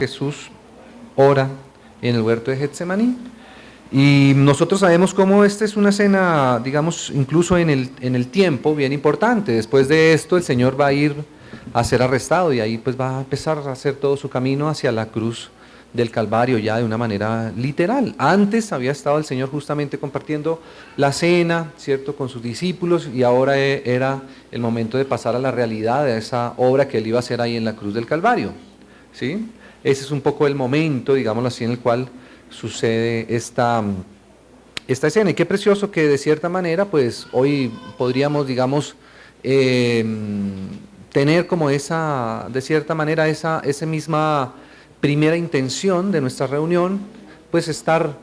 Jesús ora en el huerto de Getsemaní. Y nosotros sabemos cómo esta es una escena, digamos, incluso en el tiempo, bien importante. Después de esto, el Señor va a ir a ser arrestado y ahí pues va a empezar a hacer todo su camino hacia la cruz del Calvario, ya de una manera literal. Antes había estado el Señor justamente compartiendo la cena, ¿cierto?, con sus discípulos, y ahora era el momento de pasar a la realidad de esa obra que Él iba a hacer ahí en la cruz del Calvario, ¿sí? Ese es un poco el momento, digámoslo así, en el cual sucede esta escena. Y qué precioso que de cierta manera, pues hoy podríamos, digamos, tener como esa, de cierta manera, esa misma primera intención de nuestra reunión, pues estar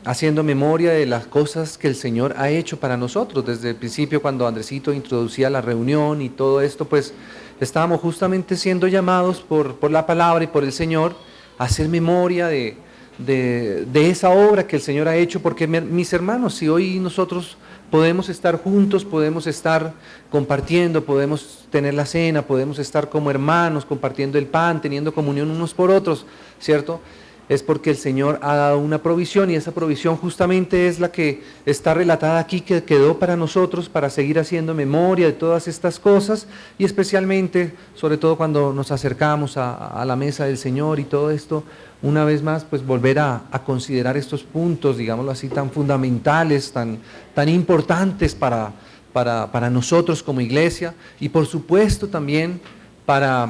haciendo memoria de las cosas que el Señor ha hecho para nosotros. Desde el principio, cuando Andresito introducía la reunión y todo esto, pues estábamos justamente siendo llamados por la palabra y por el Señor a hacer memoria de esa obra que el Señor ha hecho, porque mis hermanos, si hoy nosotros podemos estar juntos, podemos estar compartiendo, podemos tener la cena, podemos estar como hermanos, compartiendo el pan, teniendo comunión unos por otros, ¿cierto? Es porque el Señor ha dado una provisión, y esa provisión justamente es la que está relatada aquí, que quedó para nosotros, para seguir haciendo memoria de todas estas cosas, y especialmente, sobre todo cuando nos acercamos a la mesa del Señor y todo esto, una vez más, pues volver a considerar estos puntos, digámoslo así, tan fundamentales, tan importantes para nosotros como iglesia, y por supuesto también para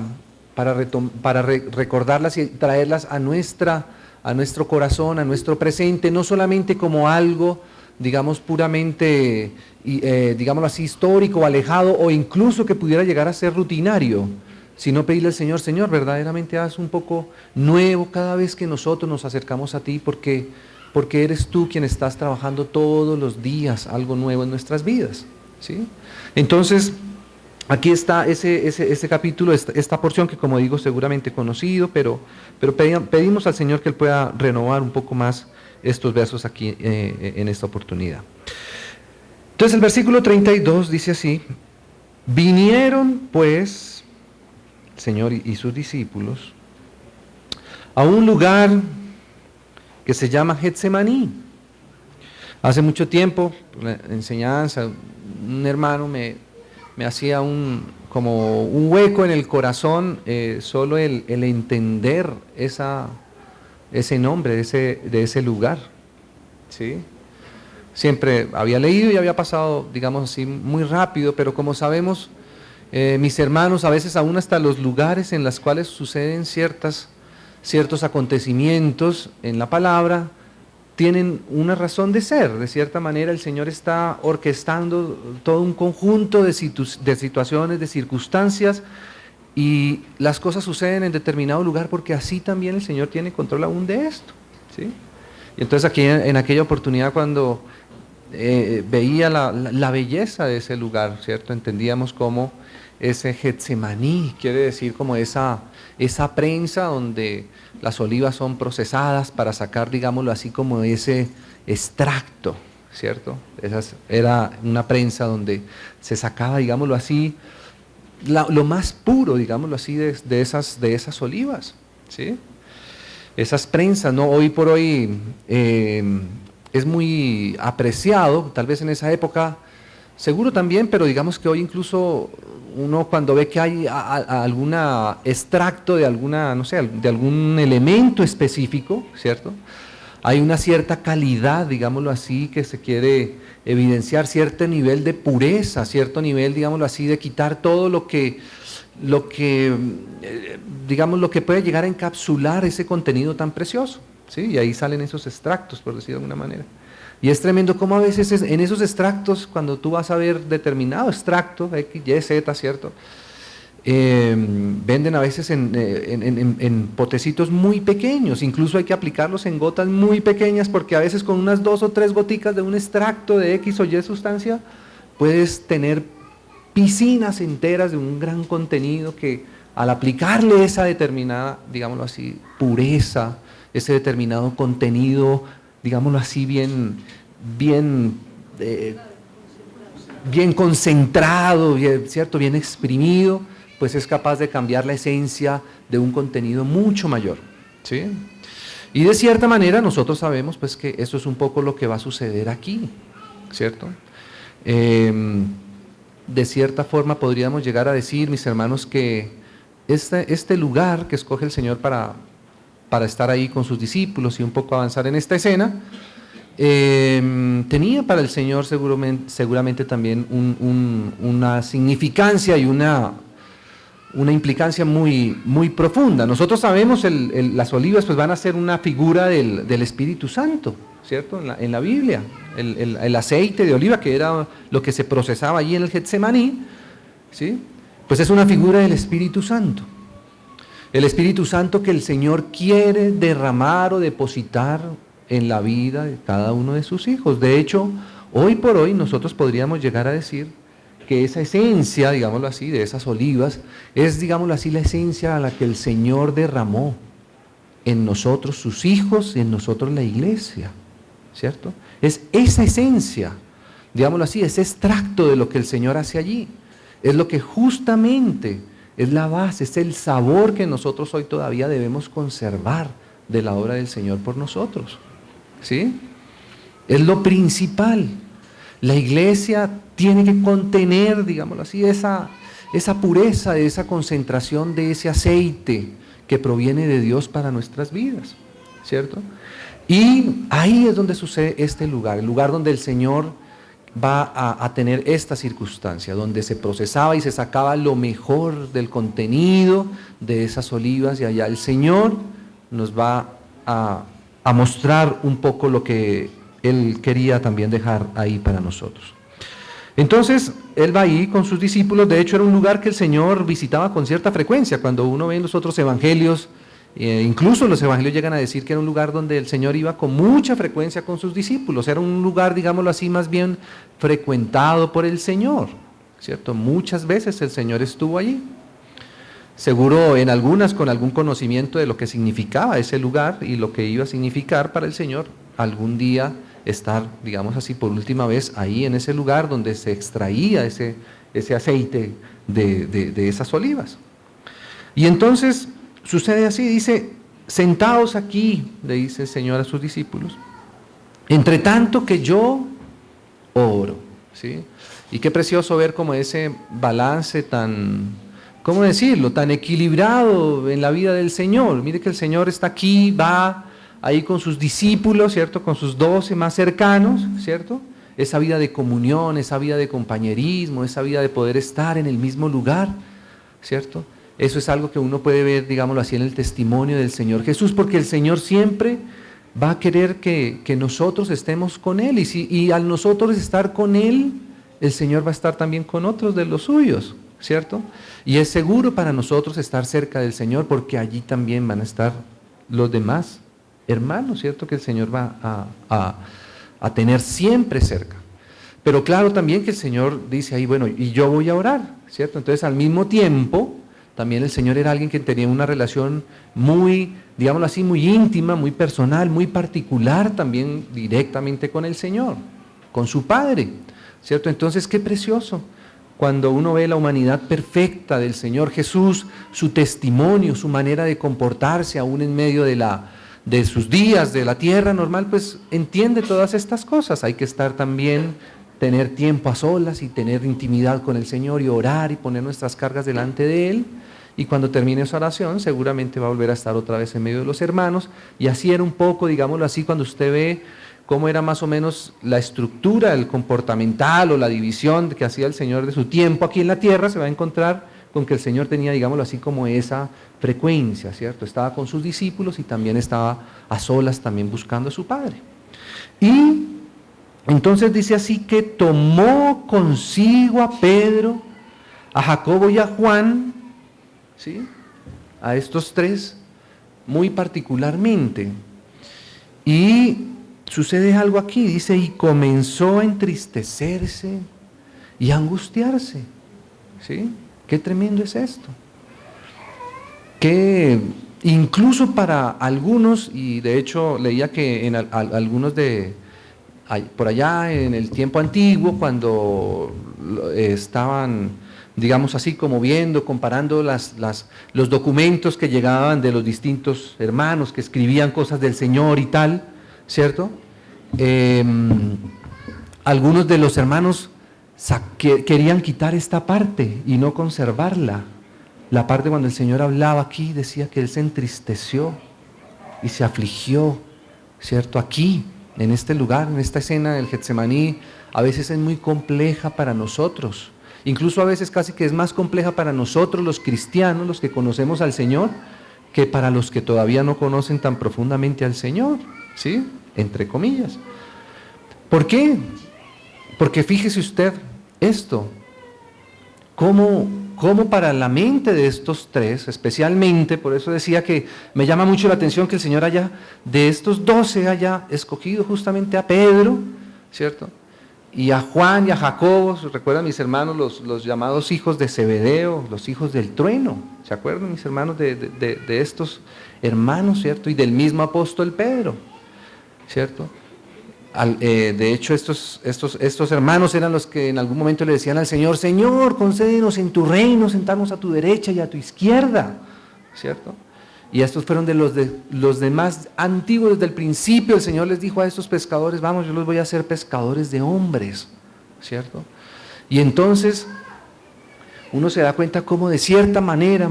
recordarlas y traerlas a nuestro corazón, a nuestro presente, no solamente como algo, digamos, puramente, digámoslo así, histórico, alejado, o incluso que pudiera llegar a ser rutinario, sino pedirle al Señor: Señor, verdaderamente haz un poco nuevo cada vez que nosotros nos acercamos a ti, porque eres tú quien estás trabajando todos los días algo nuevo en nuestras vidas, ¿sí? Entonces, aquí está ese capítulo, esta porción que, como digo, seguramente conocido, pero pedimos al Señor que Él pueda renovar un poco más estos versos aquí en esta oportunidad. Entonces el versículo 32 dice así: vinieron pues el Señor y sus discípulos a un lugar que se llama Getsemaní. Hace mucho tiempo, la enseñanza, un hermano me hacía como un hueco en el corazón, solo el entender ese nombre de ese lugar, ¿sí? Siempre había leído y había pasado, digamos así, muy rápido, pero como sabemos, mis hermanos, a veces aún hasta los lugares en los cuales suceden ciertos acontecimientos en la palabra, tienen una razón de ser. De cierta manera el Señor está orquestando todo un conjunto de situaciones, de circunstancias, y las cosas suceden en determinado lugar porque así también el Señor tiene control aún de esto, ¿sí? Y entonces aquí en aquella oportunidad, cuando veía la belleza de ese lugar, ¿cierto?, entendíamos cómo ese Getsemaní quiere decir como esa prensa donde las olivas son procesadas para sacar, digámoslo así, como ese extracto, ¿cierto? Era una prensa donde se sacaba, digámoslo así, lo más puro, digámoslo así, de esas olivas, ¿sí? Esas prensas, ¿no? Hoy por hoy es muy apreciado, tal vez en esa época, seguro también, pero digamos que hoy incluso uno, cuando ve que hay algún extracto de alguna, no sé, de algún elemento específico, ¿cierto?, hay una cierta calidad, digámoslo así, que se quiere evidenciar, cierto nivel de pureza, cierto nivel, digámoslo así, de quitar todo lo que digamos, lo que puede llegar a encapsular ese contenido tan precioso, ¿sí? Y ahí salen esos extractos, por decirlo de alguna manera. Y es tremendo cómo a veces en esos extractos, cuando tú vas a ver determinado extracto, X, Y, Z, ¿cierto?, venden a veces en potecitos muy pequeños, incluso hay que aplicarlos en gotas muy pequeñas, porque a veces con unas 2 o 3 goticas de un extracto de X o Y sustancia, puedes tener piscinas enteras de un gran contenido que, al aplicarle esa determinada, digámoslo así, pureza, ese determinado contenido, digámoslo así, bien concentrado, ¿cierto?, bien exprimido, pues es capaz de cambiar la esencia de un contenido mucho mayor, ¿sí? Y de cierta manera nosotros sabemos pues que eso es un poco lo que va a suceder aquí, ¿cierto? De cierta forma podríamos llegar a decir, mis hermanos, que este lugar que escoge el Señor para estar ahí con sus discípulos y un poco avanzar en esta escena, tenía para el Señor seguramente también una significancia y una implicancia muy, muy profunda. Nosotros sabemos, las olivas pues van a ser una figura del Espíritu Santo, ¿cierto? En la Biblia, el aceite de oliva, que era lo que se procesaba allí en el Getsemaní, ¿sí? Pues es una figura del Espíritu Santo. El Espíritu Santo que el Señor quiere derramar o depositar en la vida de cada uno de sus hijos. De hecho, hoy por hoy nosotros podríamos llegar a decir que esa esencia, digámoslo así, de esas olivas, es, digámoslo así, la esencia a la que el Señor derramó en nosotros, sus hijos, y en nosotros la iglesia, ¿cierto? Es esa esencia, digámoslo así, ese extracto de lo que el Señor hace allí. Es lo que justamente es la base, es el sabor que nosotros hoy todavía debemos conservar de la obra del Señor por nosotros, ¿sí? Es lo principal. La iglesia tiene que contener, digámoslo así, esa pureza, esa concentración de ese aceite que proviene de Dios para nuestras vidas, ¿cierto? Y ahí es donde sucede este lugar, el lugar donde el Señor va a tener esta circunstancia, donde se procesaba y se sacaba lo mejor del contenido de esas olivas, y allá el Señor nos va a mostrar un poco lo que Él quería también dejar ahí para nosotros. Entonces, Él va ahí con sus discípulos. De hecho, era un lugar que el Señor visitaba con cierta frecuencia. Cuando uno ve en los otros evangelios, incluso los evangelios llegan a decir que era un lugar donde el Señor iba con mucha frecuencia con sus discípulos. Era un lugar, digámoslo así, más bien frecuentado por el Señor, ¿cierto? Muchas veces el Señor estuvo allí. Seguro en algunas con algún conocimiento de lo que significaba ese lugar y lo que iba a significar para el Señor algún día estar, digamos así, por última vez ahí en ese lugar donde se extraía ese aceite de esas olivas. Y entonces sucede así, dice: sentaos aquí, le dice el Señor a sus discípulos, entre tanto que yo oro, ¿sí? Y qué precioso ver como ese balance tan, ¿cómo decirlo?, tan equilibrado en la vida del Señor. Mire que el Señor está aquí, va ahí con sus discípulos, ¿cierto?, con sus 12 más cercanos, ¿cierto?, esa vida de comunión, esa vida de compañerismo, esa vida de poder estar en el mismo lugar, ¿cierto? Eso es algo que uno puede ver, digámoslo así, en el testimonio del Señor Jesús, porque el Señor siempre va a querer que nosotros estemos con Él, y al nosotros estar con Él, el Señor va a estar también con otros de los suyos, ¿cierto? Y es seguro para nosotros estar cerca del Señor, porque allí también van a estar los demás hermanos, ¿cierto?, que el Señor va a tener siempre cerca. Pero claro también que el Señor dice ahí, bueno, y yo voy a orar, ¿cierto? Entonces al mismo tiempo, también el Señor era alguien que tenía una relación muy, digámoslo así, muy íntima, muy personal, muy particular también directamente con el Señor, con su Padre, ¿cierto? Entonces qué precioso cuando uno ve la humanidad perfecta del Señor Jesús, su testimonio, su manera de comportarse aún en medio de sus días, de la tierra normal, pues entiende todas estas cosas. Hay que estar también, tener tiempo a solas y tener intimidad con el Señor y orar y poner nuestras cargas delante de Él. Y cuando termine esa oración, seguramente va a volver a estar otra vez en medio de los hermanos. Y así era un poco, digámoslo así, cuando usted ve cómo era más o menos la estructura, el comportamental o la división que hacía el Señor de su tiempo aquí en la tierra, se va a encontrar con que el Señor tenía, digámoslo así, como esa frecuencia, ¿cierto? Estaba con sus discípulos y también estaba a solas también buscando a su Padre. Y entonces dice así que tomó consigo a Pedro, a Jacobo y a Juan, ¿sí?, a estos tres muy particularmente. Y sucede algo aquí, dice, y comenzó a entristecerse y a angustiarse, ¿sí? Qué tremendo es esto. Que incluso para algunos, y de hecho leía que en algunos por allá en el tiempo antiguo, cuando estaban digamos así, como viendo, comparando los documentos que llegaban de los distintos hermanos que escribían cosas del Señor y tal, ¿cierto? Algunos de los hermanos querían quitar esta parte y no conservarla. La parte cuando el Señor hablaba aquí decía que Él se entristeció y se afligió, ¿cierto? Aquí, en este lugar, en esta escena del Getsemaní, a veces es muy compleja para nosotros. Incluso a veces casi que es más compleja para nosotros los cristianos, los que conocemos al Señor, que para los que todavía no conocen tan profundamente al Señor, ¿sí? Entre comillas. ¿Por qué? Porque fíjese usted esto, cómo para la mente de estos tres, especialmente, por eso decía que me llama mucho la atención que el Señor de estos 12 haya escogido justamente a Pedro, ¿cierto? Y a Juan y a Jacobo, recuerdan mis hermanos, los llamados hijos de Zebedeo, los hijos del trueno, ¿se acuerdan mis hermanos de estos hermanos, ¿cierto? Y del mismo apóstol Pedro, ¿cierto? De hecho, estos hermanos eran los que en algún momento le decían al Señor: Señor, concédenos en tu reino sentarnos a tu derecha y a tu izquierda, ¿cierto? Y estos fueron de los demás antiguos. Desde el principio el Señor les dijo a estos pescadores: vamos, yo los voy a hacer pescadores de hombres, ¿cierto? Y entonces uno se da cuenta cómo de cierta manera,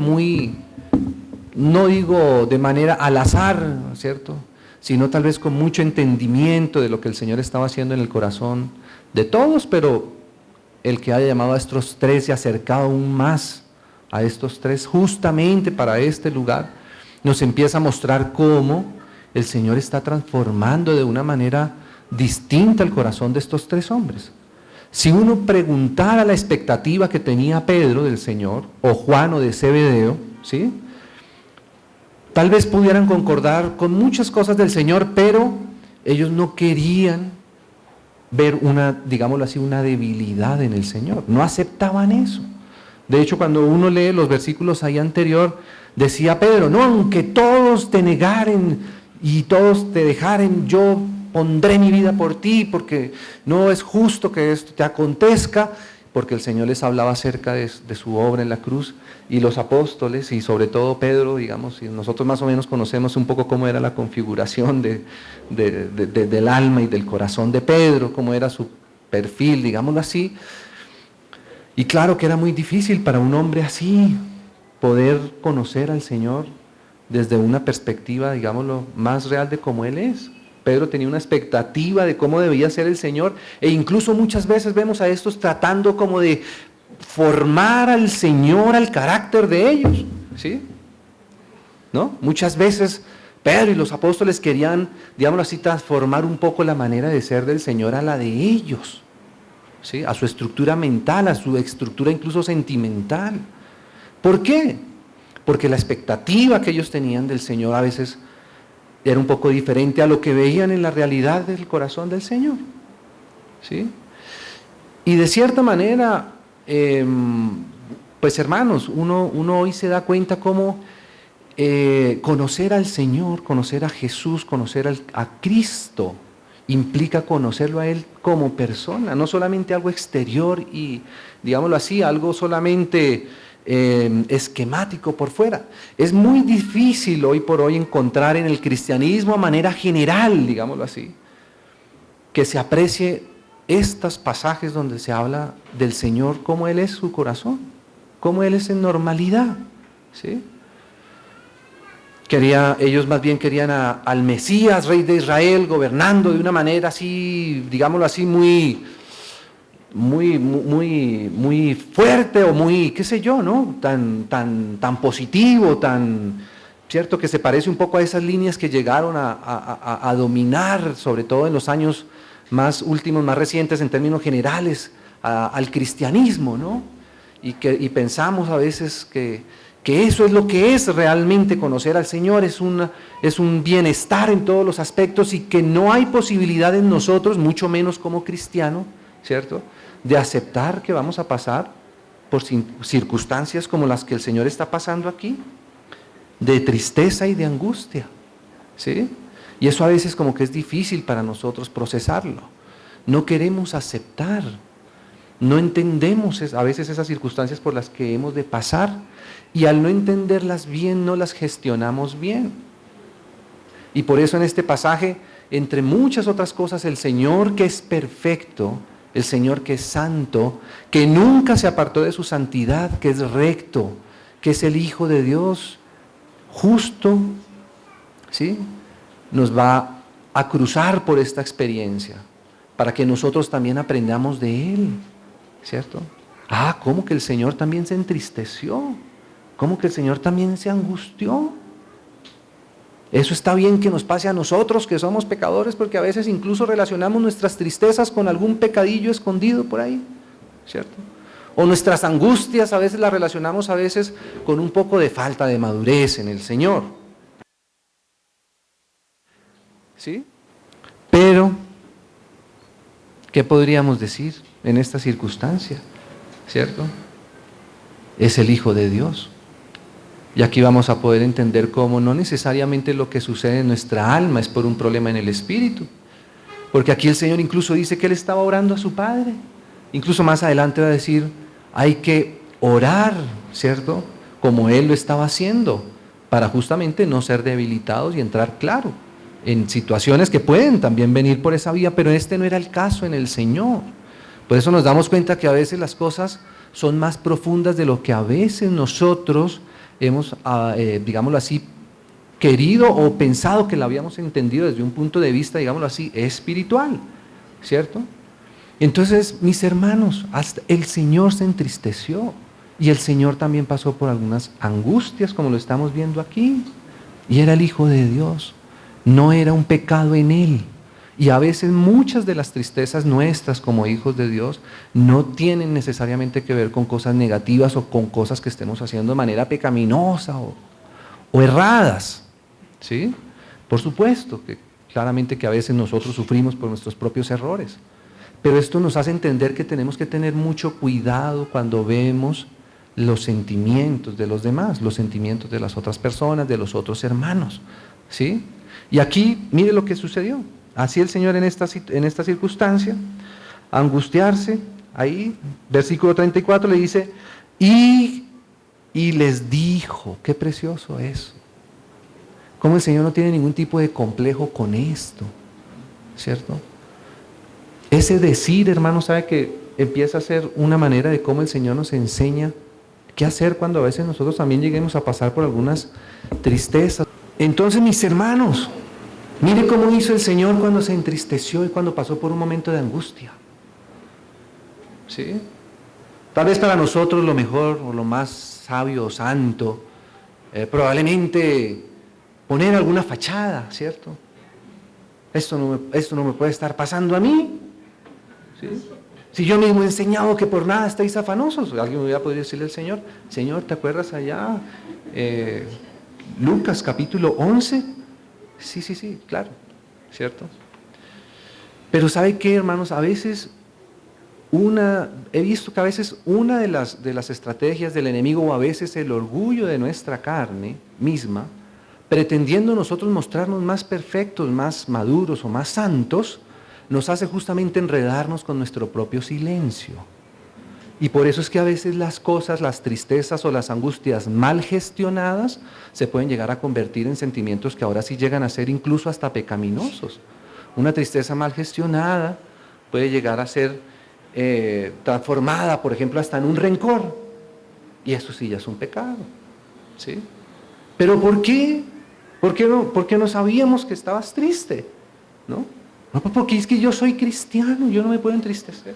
no digo de manera al azar, ¿cierto?, sino tal vez con mucho entendimiento de lo que el Señor estaba haciendo en el corazón de todos, pero el que haya llamado a estos tres y acercado aún más a estos tres justamente para este lugar, nos empieza a mostrar cómo el Señor está transformando de una manera distinta el corazón de estos tres hombres. Si uno preguntara la expectativa que tenía Pedro del Señor, o Juan o de Zebedeo, ¿sí?, tal vez pudieran concordar con muchas cosas del Señor, pero ellos no querían ver digámoslo así, una debilidad en el Señor. No aceptaban eso. De hecho, cuando uno lee los versículos ahí anterior, decía Pedro: no, aunque todos te negaren y todos te dejaren, yo pondré mi vida por ti, porque no es justo que esto te acontezca, porque el Señor les hablaba acerca de su obra en la cruz. Y los apóstoles, y sobre todo Pedro, digamos, y nosotros más o menos conocemos un poco cómo era la configuración del alma y del corazón de Pedro, cómo era su perfil, digámoslo así. Y claro que era muy difícil para un hombre así poder conocer al Señor desde una perspectiva, digámoslo, más real de cómo Él es. Pedro tenía una expectativa de cómo debía ser el Señor, e incluso muchas veces vemos a estos tratando como de formar al Señor al carácter de ellos, ¿sí? ¿No? Muchas veces Pedro y los apóstoles querían, digámoslo así, transformar un poco la manera de ser del Señor a la de ellos, ¿sí?, a su estructura mental, a su estructura incluso sentimental. ¿Por qué? Porque la expectativa que ellos tenían del Señor a veces era un poco diferente a lo que veían en la realidad del corazón del Señor, ¿sí? Y de cierta manera, pues hermanos, uno hoy se da cuenta cómo conocer al Señor, conocer a Jesús, conocer a Cristo, implica conocerlo a Él como persona, no solamente algo exterior y, digámoslo así, algo solamente esquemático por fuera. Es muy difícil hoy por hoy encontrar en el cristianismo a manera general, digámoslo así, que se aprecie estos pasajes donde se habla del Señor, cómo Él es su corazón, cómo Él es en normalidad, ¿sí? Ellos más bien querían al Mesías, Rey de Israel, gobernando de una manera así, digámoslo así, muy fuerte, o muy, qué sé yo, ¿no?, tan positivo, tan cierto, que se parece un poco a esas líneas que llegaron a dominar, sobre todo en los años más últimos, más recientes en términos generales, al cristianismo, ¿no? Y pensamos a veces que eso es lo que es realmente conocer al Señor, es un bienestar en todos los aspectos, y que no hay posibilidad en nosotros, mucho menos como cristiano, ¿cierto?, de aceptar que vamos a pasar por circunstancias como las que el Señor está pasando aquí, de tristeza y de angustia, ¿sí? Y eso a veces como que es difícil para nosotros procesarlo. No queremos aceptar No entendemos a veces esas circunstancias por las que hemos de pasar, y al no entenderlas bien, no las gestionamos bien. Y por eso en este pasaje, entre muchas otras cosas, el Señor que es perfecto, el Señor que es santo, que nunca se apartó de su santidad, que es recto, que es el Hijo de Dios, justo, ¿sí?, nos va a cruzar por esta experiencia, para que nosotros también aprendamos de Él, ¿cierto? ¿Cómo que el Señor también se entristeció? ¿Cómo que el Señor también se angustió? Eso está bien que nos pase a nosotros que somos pecadores, porque a veces incluso relacionamos nuestras tristezas con algún pecadillo escondido por ahí, ¿cierto? O nuestras angustias a veces las relacionamos con un poco de falta de madurez en el Señor, ¿sí? Pero, ¿qué podríamos decir en esta circunstancia? ¿Cierto? Es el Hijo de Dios. Y aquí vamos a poder entender cómo no necesariamente lo que sucede en nuestra alma es por un problema en el espíritu. Porque aquí el Señor incluso dice que Él estaba orando a su Padre. Incluso más adelante va a decir, hay que orar, ¿cierto?, como Él lo estaba haciendo, para justamente no ser debilitados y entrar, claro, en situaciones que pueden también venir por esa vía, pero este no era el caso en el Señor. Por eso nos damos cuenta que a veces las cosas son más profundas de lo que a veces nosotros hemos, digámoslo así, querido o pensado que la habíamos entendido desde un punto de vista, digámoslo así, espiritual, ¿cierto? Entonces, mis hermanos, hasta el Señor se entristeció y el Señor también pasó por algunas angustias, como lo estamos viendo aquí, y era el Hijo de Dios, no era un pecado en Él. Y a veces muchas de las tristezas nuestras como hijos de Dios no tienen necesariamente que ver con cosas negativas o con cosas que estemos haciendo de manera pecaminosa o erradas, ¿sí? Por supuesto que claramente que a veces nosotros sufrimos por nuestros propios errores, pero esto nos hace entender que tenemos que tener mucho cuidado cuando vemos los sentimientos de los demás, los sentimientos de las otras personas, de los otros hermanos, ¿sí? Y aquí, mire lo que sucedió. Así el Señor en esta circunstancia, angustiarse, ahí, versículo 34 le dice, y les dijo, qué precioso eso, cómo el Señor no tiene ningún tipo de complejo con esto, ¿cierto? Ese decir, hermano, sabe que empieza a ser una manera de cómo el Señor nos enseña qué hacer cuando a veces nosotros también lleguemos a pasar por algunas tristezas. Entonces, mis hermanos, mire cómo hizo el Señor cuando se entristeció y cuando pasó por un momento de angustia. ¿Sí? Tal vez para nosotros lo mejor o lo más sabio o santo, probablemente poner alguna fachada, ¿cierto? Esto no me puede estar pasando a mí. ¿Sí? Si yo mismo he enseñado que por nada estáis afanosos, alguien me hubiera podido decirle al Señor, Señor, ¿te acuerdas allá? Lucas capítulo 11. Sí, claro, ¿cierto? Pero ¿sabe qué, hermanos? A veces he visto que a veces una de las estrategias del enemigo, o a veces el orgullo de nuestra carne misma, pretendiendo nosotros mostrarnos más perfectos, más maduros o más santos, nos hace justamente enredarnos con nuestro propio silencio. Y por eso es que a veces las cosas, las tristezas o las angustias mal gestionadas se pueden llegar a convertir en sentimientos que ahora sí llegan a ser incluso hasta pecaminosos. Una tristeza mal gestionada puede llegar a ser transformada, por ejemplo, hasta en un rencor. Y eso sí ya es un pecado, ¿sí? ¿Pero por qué? ¿Por qué no sabíamos que estabas triste? ¿No? No, porque es que yo soy cristiano, yo no me puedo entristecer.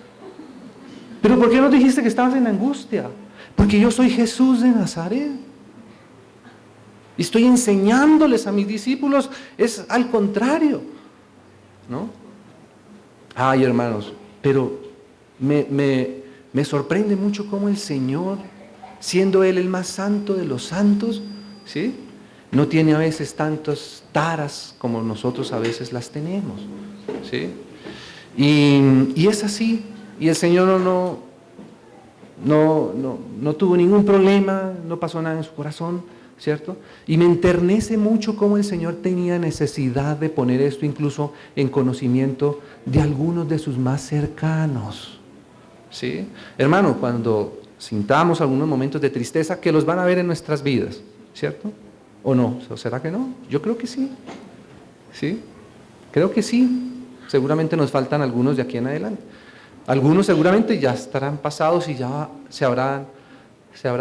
¿Pero por qué no dijiste que estabas en angustia? Porque yo soy Jesús de Nazaret. Y estoy enseñándoles a mis discípulos, es al contrario, ¿no? Ay, hermanos, pero me sorprende mucho cómo el Señor, siendo Él el más santo de los santos, ¿sí?, no tiene a veces tantas taras como nosotros a veces las tenemos, ¿sí? Y es así. Y el Señor no tuvo ningún problema, no pasó nada en su corazón, ¿cierto? Y me enternece mucho cómo el Señor tenía necesidad de poner esto incluso en conocimiento de algunos de sus más cercanos, ¿sí? Hermano, cuando sintamos algunos momentos de tristeza, que los van a ver en nuestras vidas, ¿cierto? ¿O no? ¿O será que no? Yo creo que sí, ¿sí? Creo que sí. Seguramente nos faltan algunos de aquí en adelante. Algunos seguramente ya estarán pasados y ya se habrá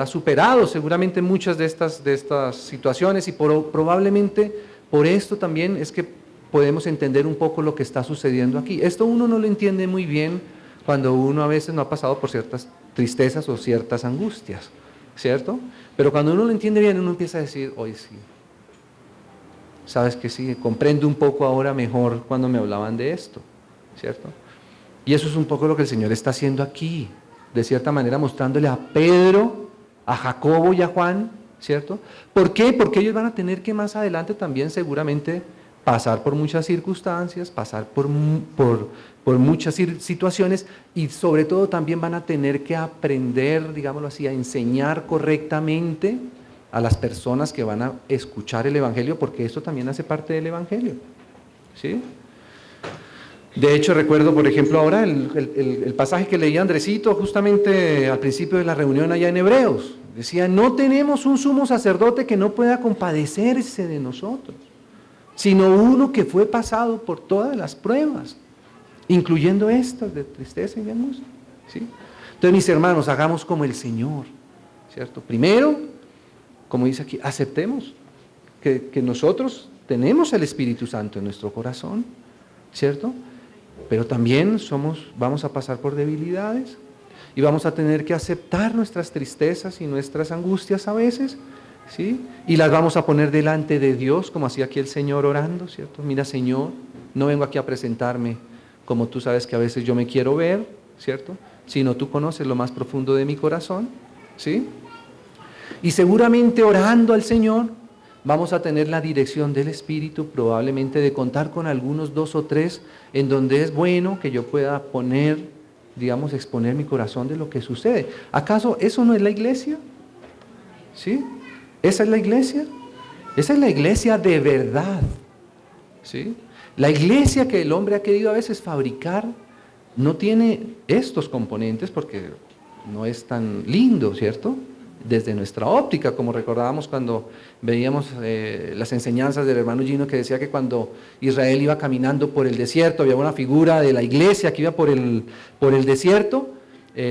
superado seguramente muchas de estas situaciones, y probablemente por esto también es que podemos entender un poco lo que está sucediendo aquí. Esto uno no lo entiende muy bien cuando uno a veces no ha pasado por ciertas tristezas o ciertas angustias, ¿cierto? Pero cuando uno lo entiende bien, uno empieza a decir, hoy sí, sabes que sí, comprendo un poco ahora mejor cuando me hablaban de esto, ¿cierto? Y eso es un poco lo que el Señor está haciendo aquí, de cierta manera mostrándole a Pedro, a Jacobo y a Juan, ¿cierto? ¿Por qué? Porque ellos van a tener que más adelante también seguramente pasar por muchas circunstancias, pasar por muchas situaciones, y sobre todo también van a tener que aprender, digámoslo así, a enseñar correctamente a las personas que van a escuchar el Evangelio, porque esto también hace parte del Evangelio, ¿sí? De hecho, recuerdo, por ejemplo, ahora el pasaje que leía Andresito justamente al principio de la reunión allá en Hebreos. Decía, no tenemos un sumo sacerdote que no pueda compadecerse de nosotros, sino uno que fue pasado por todas las pruebas, incluyendo estas de tristeza y de angustia, ¿sí? Entonces, mis hermanos, hagamos como el Señor, ¿cierto? Primero, como dice aquí, aceptemos que nosotros tenemos el Espíritu Santo en nuestro corazón, ¿cierto? Pero también vamos a pasar por debilidades y vamos a tener que aceptar nuestras tristezas y nuestras angustias a veces, ¿sí? Y las vamos a poner delante de Dios, como hacía aquí el Señor orando, ¿cierto? Mira, Señor, no vengo aquí a presentarme como tú sabes que a veces yo me quiero ver, ¿cierto? Sino tú conoces lo más profundo de mi corazón, ¿sí? Y seguramente orando al Señor vamos a tener la dirección del Espíritu, probablemente de contar con algunos 2 o 3 en donde es bueno que yo pueda poner, digamos, exponer mi corazón de lo que sucede. ¿Acaso eso no es la iglesia? ¿Sí? ¿Esa es la iglesia? Esa es la iglesia de verdad, ¿sí? La iglesia que el hombre ha querido a veces fabricar no tiene estos componentes porque no es tan lindo, ¿cierto? Desde nuestra óptica, como recordábamos cuando veíamos las enseñanzas del hermano Gino, que decía que cuando Israel iba caminando por el desierto, había una figura de la iglesia que iba por el desierto,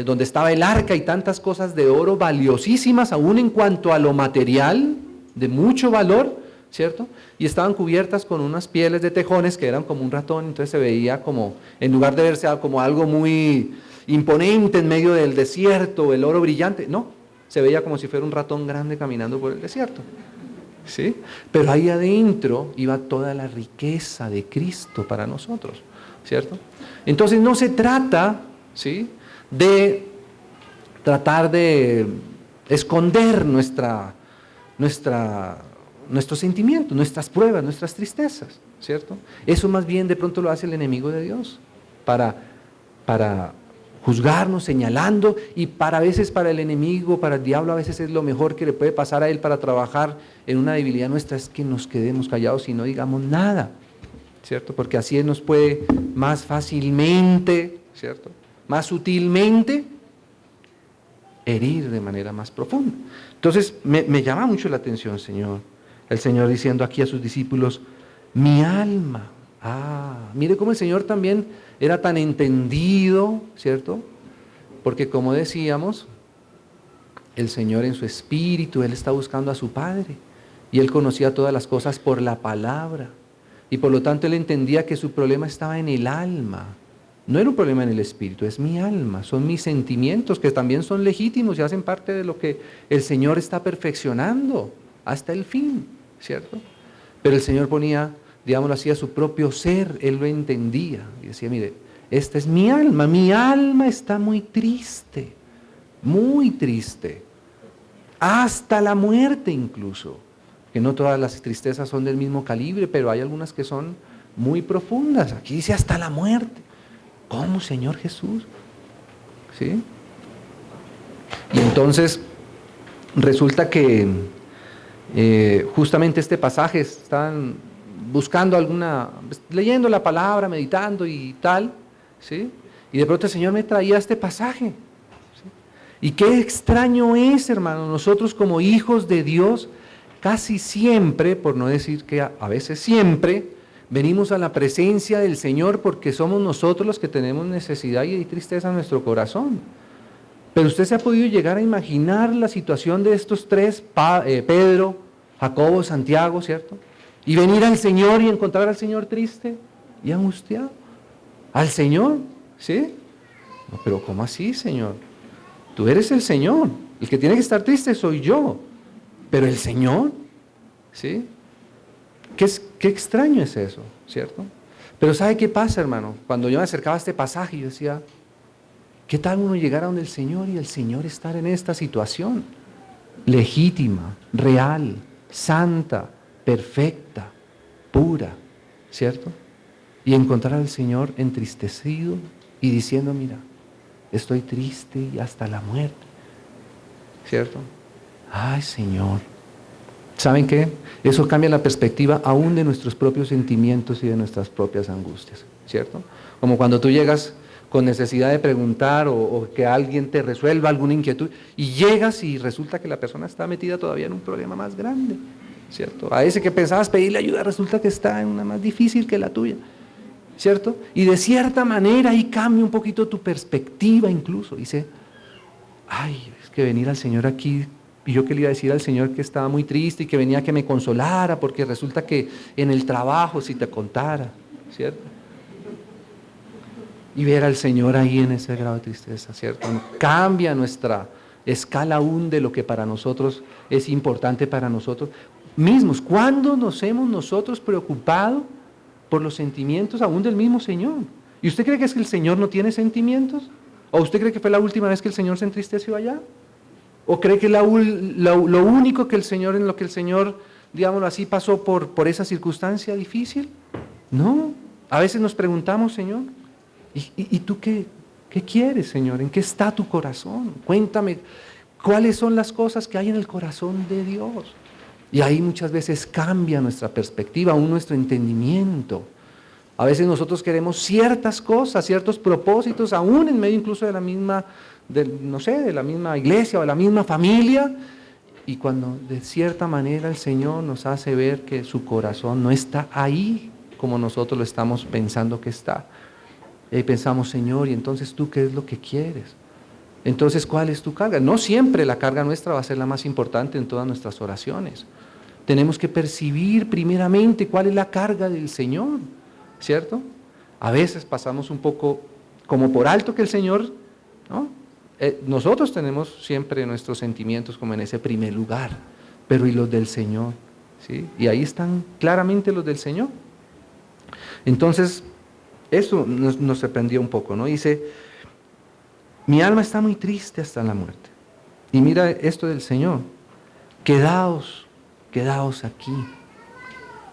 donde estaba el arca y tantas cosas de oro valiosísimas, aún en cuanto a lo material, de mucho valor, ¿cierto? Y estaban cubiertas con unas pieles de tejones que eran como un ratón, entonces se veía como, en lugar de verse como algo muy imponente en medio del desierto, el oro brillante, no, se veía como si fuera un ratón grande caminando por el desierto, ¿sí? Pero ahí adentro iba toda la riqueza de Cristo para nosotros, ¿cierto? Entonces no se trata, ¿sí?, de tratar de esconder nuestros sentimientos, nuestras pruebas, nuestras tristezas, ¿cierto? Eso más bien de pronto lo hace el enemigo de Dios para juzgarnos, señalando, y a veces para el enemigo, para el diablo, a veces es lo mejor que le puede pasar a él para trabajar en una debilidad nuestra, es que nos quedemos callados y no digamos nada, ¿cierto? Porque así él nos puede más fácilmente, ¿cierto?, más sutilmente herir de manera más profunda. Entonces me llama mucho la atención, Señor, el Señor diciendo aquí a sus discípulos, mi alma. Mire cómo el Señor también era tan entendido, ¿cierto? Porque como decíamos, el Señor en su espíritu, Él está buscando a su Padre, y Él conocía todas las cosas por la palabra, y por lo tanto Él entendía que su problema estaba en el alma. No era un problema en el espíritu, es mi alma, son mis sentimientos, que también son legítimos y hacen parte de lo que el Señor está perfeccionando hasta el fin, ¿cierto? Pero el Señor ponía, digámoslo así, a su propio ser, Él lo entendía y decía, mire, esta es mi alma está muy triste, hasta la muerte incluso, que no todas las tristezas son del mismo calibre, pero hay algunas que son muy profundas. Aquí dice hasta la muerte. ¿Cómo, Señor Jesús? ¿Sí? Y entonces resulta que justamente este pasaje, están buscando leyendo la palabra, meditando y tal, ¿sí? Y de pronto el Señor me traía este pasaje. ¿Sí? Y qué extraño es, hermano, nosotros como hijos de Dios, casi siempre, por no decir que a veces siempre, venimos a la presencia del Señor porque somos nosotros los que tenemos necesidad y tristeza en nuestro corazón. Pero usted se ha podido llegar a imaginar la situación de estos tres, Pedro, Jacobo, Santiago, ¿cierto? Y venir al Señor y encontrar al Señor triste y angustiado. ¿Al Señor? ¿Sí? No, pero ¿cómo así, Señor? Tú eres el Señor. El que tiene que estar triste soy yo. Pero el Señor, ¿sí? Qué extraño es eso, ¿cierto? Pero ¿sabe qué pasa, hermano? Cuando yo me acercaba a este pasaje, yo decía, ¿qué tal uno llegar a donde el Señor y el Señor estar en esta situación? Legítima, real, santa, perfecta, pura, ¿cierto? Y encontrar al Señor entristecido y diciendo, mira, estoy triste y hasta la muerte, ¿cierto? Ay, Señor. ¿Saben qué? Eso cambia la perspectiva aún de nuestros propios sentimientos y de nuestras propias angustias, ¿cierto? Como cuando tú llegas con necesidad de preguntar o que alguien te resuelva alguna inquietud y llegas y resulta que la persona está metida todavía en un problema más grande, ¿cierto? A ese que pensabas pedirle ayuda resulta que está en una más difícil que la tuya, ¿cierto? Y de cierta manera ahí cambia un poquito tu perspectiva incluso. Dice, ay, es que venir al Señor aquí, y yo que le iba a decir al Señor que estaba muy triste y que venía a que me consolara, porque resulta que en el trabajo si te contara, ¿cierto? Y ver al Señor ahí en ese grado de tristeza, ¿cierto? Cambia nuestra escala aún de lo que para nosotros es importante para nosotros mismos. ¿Cuándo nos hemos nosotros preocupado por los sentimientos aún del mismo Señor? ¿Y usted cree que es que el Señor no tiene sentimientos? ¿O usted cree que fue la última vez que el Señor se entristeció allá? ¿O cree que lo único que el Señor, en lo que el Señor, digámoslo así, pasó por esa circunstancia difícil? No, a veces nos preguntamos, Señor, ¿y tú qué quieres, Señor? ¿En qué está tu corazón? Cuéntame, ¿cuáles son las cosas que hay en el corazón de Dios? Y ahí muchas veces cambia nuestra perspectiva, aún nuestro entendimiento. A veces nosotros queremos ciertas cosas, ciertos propósitos, aún en medio incluso de la misma, de la misma iglesia o de la misma familia, y cuando de cierta manera el Señor nos hace ver que su corazón no está ahí como nosotros lo estamos pensando que está. Y ahí pensamos, Señor, ¿y entonces tú qué es lo que quieres? Entonces, ¿cuál es tu carga? No siempre la carga nuestra va a ser la más importante en todas nuestras oraciones. Tenemos que percibir primeramente cuál es la carga del Señor, ¿cierto? A veces pasamos un poco como por alto que el Señor, ¿no? Nosotros tenemos siempre nuestros sentimientos como en ese primer lugar, pero ¿y los del Señor? ¿Sí? Y ahí están claramente los del Señor. Entonces, eso nos sorprendió un poco, ¿no? Dice, mi alma está muy triste hasta la muerte. Y mira esto del Señor, quedaos aquí,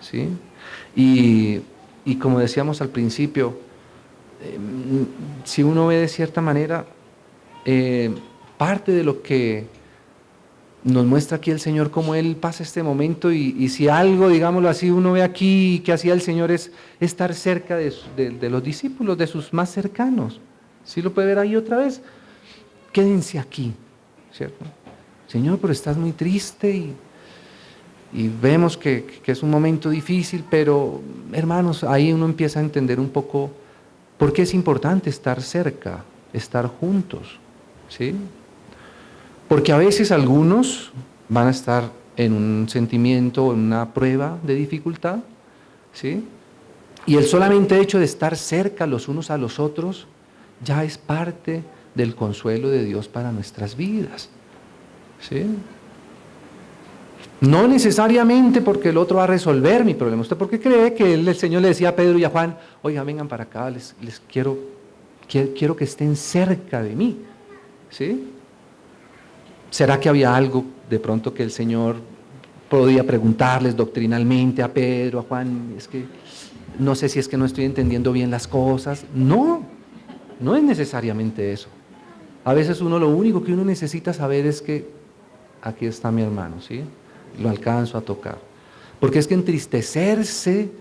¿sí? Y como decíamos al principio, si uno ve de cierta manera, parte de lo que nos muestra aquí el Señor, cómo Él pasa este momento, y si algo, digámoslo así, uno ve aquí que hacía el Señor es estar cerca de los discípulos, de sus más cercanos. ¿Sí lo puede ver ahí otra vez? Quédense aquí, ¿cierto? Señor, pero estás muy triste y vemos que es un momento difícil, pero hermanos, ahí uno empieza a entender un poco por qué es importante estar cerca, estar juntos, ¿sí? Porque a veces algunos van a estar en un sentimiento o en una prueba de dificultad, ¿sí? Y el solamente hecho de estar cerca los unos a los otros ya es parte del consuelo de Dios para nuestras vidas, ¿sí? No necesariamente porque el otro va a resolver mi problema. ¿Usted por qué cree que el Señor le decía a Pedro y a Juan, oiga, vengan para acá, les quiero que estén cerca de mí, ¿sí? ¿Será que había algo de pronto que el Señor podía preguntarles doctrinalmente a Pedro, a Juan? Es que no sé si es que no estoy entendiendo bien las cosas. No es necesariamente eso. A veces lo único que uno necesita saber es que aquí está mi hermano, ¿sí? Lo alcanzo a tocar. Porque es que entristecerse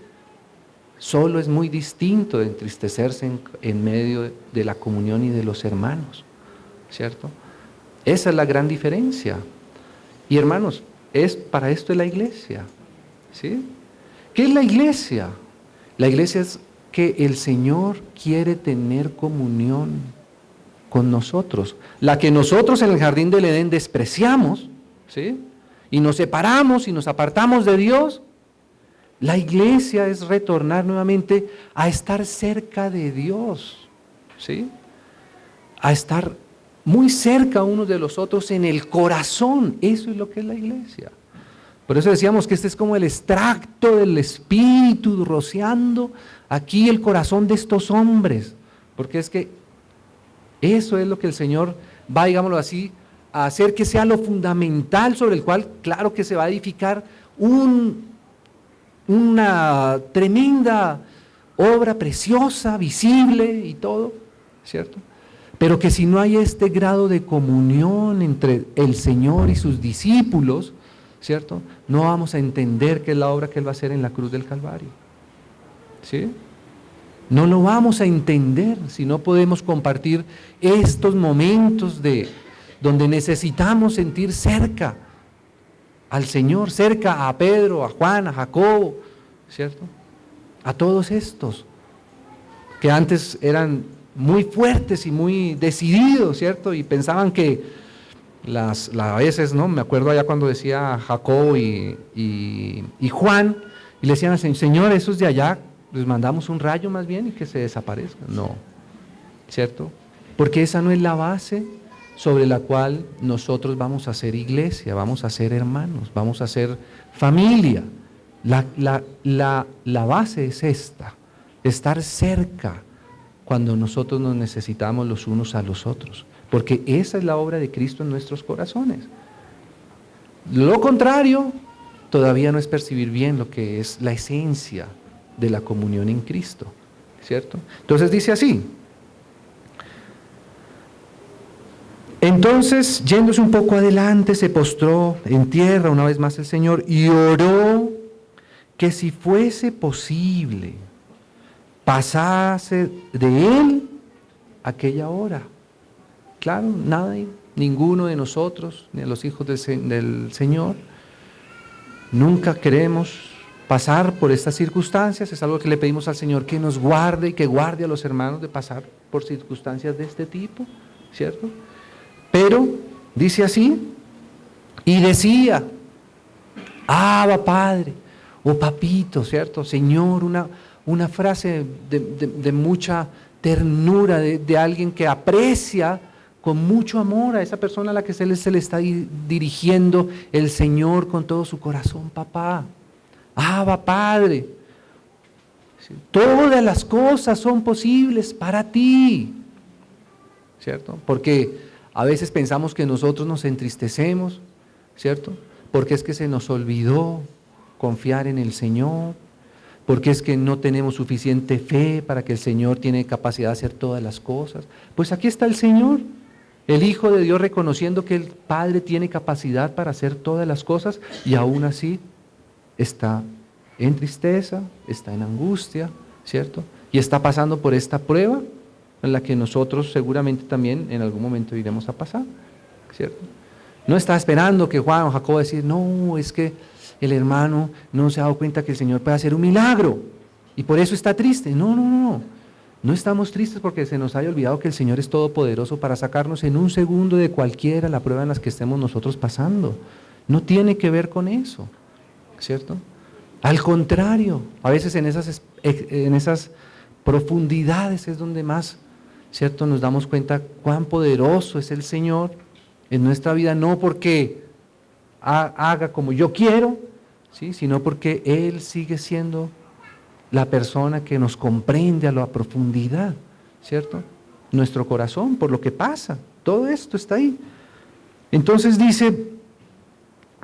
Solo es muy distinto de entristecerse en medio de la comunión y de los hermanos, ¿cierto? Esa es la gran diferencia. Y hermanos, para esto es la iglesia, ¿sí? ¿Qué es la iglesia? La iglesia es que el Señor quiere tener comunión con nosotros. La que nosotros en el jardín del Edén despreciamos, ¿sí? Y nos separamos y nos apartamos de Dios. La iglesia es retornar nuevamente a estar cerca de Dios, ¿sí? A estar muy cerca unos de los otros en el corazón. Eso es lo que es la iglesia. Por eso decíamos que este es como el extracto del Espíritu rociando aquí el corazón de estos hombres, porque es que eso es lo que el Señor va, digámoslo así, a hacer que sea lo fundamental sobre el cual, claro que se va a edificar una tremenda obra preciosa, visible y todo, ¿cierto? Pero que si no hay este grado de comunión entre el Señor y sus discípulos, ¿cierto? No vamos a entender qué es la obra que Él va a hacer en la cruz del Calvario, ¿sí? No lo vamos a entender si no podemos compartir estos momentos donde necesitamos sentir cerca al Señor, cerca a Pedro, a Juan, a Jacobo, ¿cierto? A todos estos que antes eran muy fuertes y muy decididos, ¿cierto? Y pensaban que a veces, ¿no? Me acuerdo allá cuando decía Jacobo y Juan, y le decían al Señor, esos de allá, les mandamos un rayo más bien y que se desaparezcan. No, ¿cierto? Porque esa no es la base sobre la cual nosotros vamos a ser iglesia, vamos a ser hermanos, vamos a ser familia. La base es esta, estar cerca cuando nosotros nos necesitamos los unos a los otros, porque esa es la obra de Cristo en nuestros corazones. Lo contrario, todavía no es percibir bien lo que es la esencia de la comunión en Cristo, ¿cierto? Entonces dice así. Entonces, yéndose un poco adelante, se postró en tierra una vez más el Señor y oró que si fuese posible, pasase de él aquella hora. Claro, nadie, ninguno de nosotros, ni de los hijos del Señor, nunca queremos pasar por estas circunstancias. Es algo que le pedimos al Señor que nos guarde y que guarde a los hermanos de pasar por circunstancias de este tipo, ¿cierto? Pero dice así, y decía, Abba Padre, o Papito, ¿cierto? Señor, una frase de mucha ternura, de alguien que aprecia con mucho amor a esa persona a la que se le está dirigiendo el Señor con todo su corazón. Papá, Abba Padre, todas las cosas son posibles para ti, ¿cierto? Porque a veces pensamos que nosotros nos entristecemos, ¿cierto? Porque es que se nos olvidó confiar en el Señor, porque es que no tenemos suficiente fe para que el Señor tiene capacidad de hacer todas las cosas. Pues aquí está el Señor, el Hijo de Dios, reconociendo que el Padre tiene capacidad para hacer todas las cosas y aún así está en tristeza, está en angustia, ¿cierto? Y está pasando por esta prueba en la que nosotros seguramente también en algún momento iremos a pasar, ¿cierto? No está esperando que Juan o Jacobo decir, no, es que el hermano no se ha dado cuenta que el Señor puede hacer un milagro y por eso está triste. No estamos tristes porque se nos haya olvidado que el Señor es todopoderoso para sacarnos en un segundo de cualquiera la prueba en las que estemos nosotros pasando. No tiene que ver con eso, ¿cierto? Al contrario, a veces en esas profundidades es donde más, ¿cierto?, nos damos cuenta cuán poderoso es el Señor en nuestra vida, no porque haga como yo quiero, ¿sí?, sino porque Él sigue siendo la persona que nos comprende a la profundidad, ¿cierto? Nuestro corazón, por lo que pasa, todo esto está ahí. Entonces dice,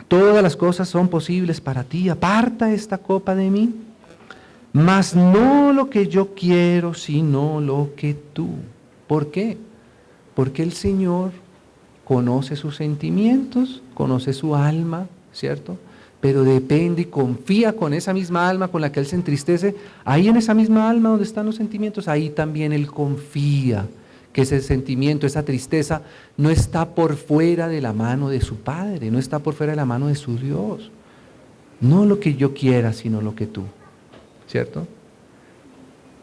todas las cosas son posibles para ti, aparta esta copa de mí, mas no lo que yo quiero, sino lo que tú. ¿Por qué? Porque el Señor conoce sus sentimientos, conoce su alma, ¿cierto? pero depende y confía con esa misma alma con la que él se entristece, ahí en esa misma alma donde están los sentimientos, ahí también él confía que ese sentimiento, esa tristeza, no está por fuera de la mano de su Padre, no está por fuera de la mano de su Dios. No lo que yo quiera, sino lo que tú, ¿cierto?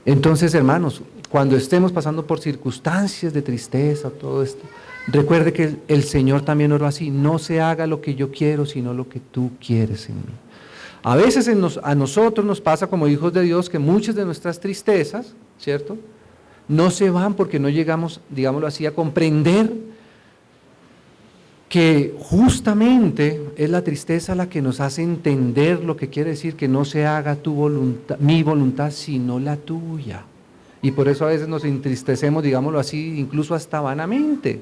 Entonces, hermanos, cuando estemos pasando por circunstancias de tristeza, todo esto, recuerde que el Señor también oró así: no se haga lo que yo quiero, sino lo que tú quieres en mí. A veces a nosotros nos pasa como hijos de Dios que muchas de nuestras tristezas, ¿cierto?, no se van porque no llegamos, digámoslo así, a comprender que justamente es la tristeza la que nos hace entender lo que quiere decir que no se haga tu voluntad, mi voluntad, sino la tuya. Y por eso a veces nos entristecemos, digámoslo así, incluso hasta vanamente,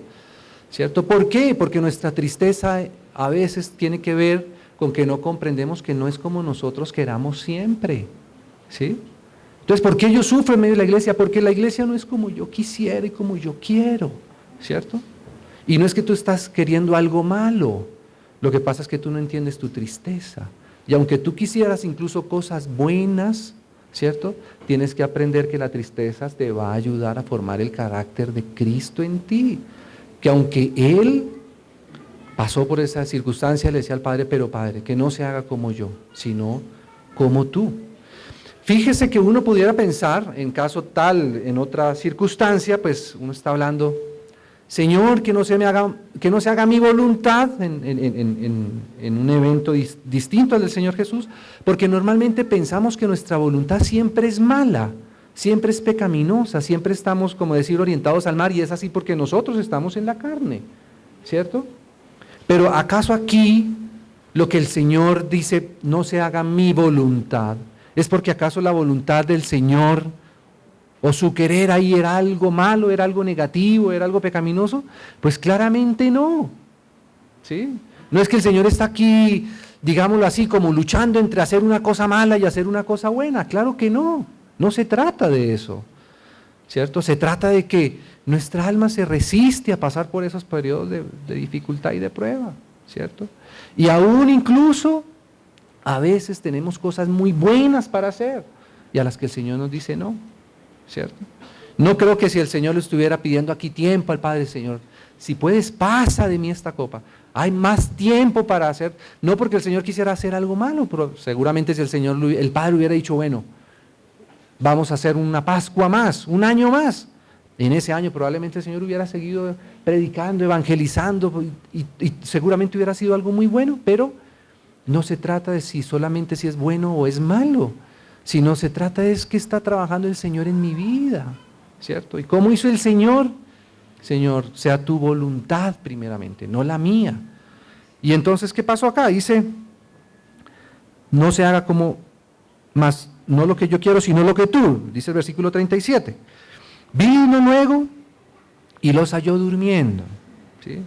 ¿cierto? ¿Por qué? Porque nuestra tristeza a veces tiene que ver con que no comprendemos que no es como nosotros queramos siempre, ¿sí? Entonces, ¿por qué yo sufro en medio de la iglesia? Porque la iglesia no es como yo quisiera y como yo quiero, ¿cierto? Y no es que tú estás queriendo algo malo, lo que pasa es que tú no entiendes tu tristeza. Y aunque tú quisieras incluso cosas buenas, ¿cierto?, tienes que aprender que la tristeza te va a ayudar a formar el carácter de Cristo en ti. Que aunque Él pasó por esa circunstancia, le decía al Padre: pero Padre, que no se haga como yo, sino como tú. Fíjese que uno pudiera pensar, en caso tal, en otra circunstancia, pues uno está hablando: Señor, que no se haga mi voluntad en un evento distinto al del Señor Jesús, porque normalmente pensamos que nuestra voluntad siempre es mala, siempre es pecaminosa, siempre estamos, como decir, orientados al mal, y es así porque nosotros estamos en la carne, ¿cierto? Pero ¿acaso aquí lo que el Señor dice, no se haga mi voluntad, es porque acaso la voluntad del Señor o su querer ahí era algo malo, era algo negativo, era algo pecaminoso? Pues claramente no, ¿sí? No es que el Señor está aquí, digámoslo así, como luchando entre hacer una cosa mala y hacer una cosa buena. Claro que no, no se trata de eso, ¿cierto? Se trata de que nuestra alma se resiste a pasar por esos periodos de dificultad y de prueba, ¿cierto? Y aún incluso a veces tenemos cosas muy buenas para hacer y a las que el Señor nos dice no, ¿cierto? No creo que si el Señor le estuviera pidiendo aquí tiempo al Padre: Señor, si puedes, pasa de mí esta copa. Hay más tiempo para hacer, no porque el Señor quisiera hacer algo malo, pero seguramente si el Padre hubiera dicho: bueno, vamos a hacer una Pascua más, un año más. En ese año probablemente el Señor hubiera seguido predicando, evangelizando, y seguramente hubiera sido algo muy bueno, pero no se trata de solamente si es bueno o es malo, sino se trata de que está trabajando el Señor en mi vida, ¿cierto? ¿Y cómo hizo el Señor? Señor, sea tu voluntad primeramente, no la mía. Y entonces, ¿qué pasó acá? Dice: no se haga como, más, no lo que yo quiero, sino lo que tú, dice el versículo 37. Vino luego y los halló durmiendo, ¿sí?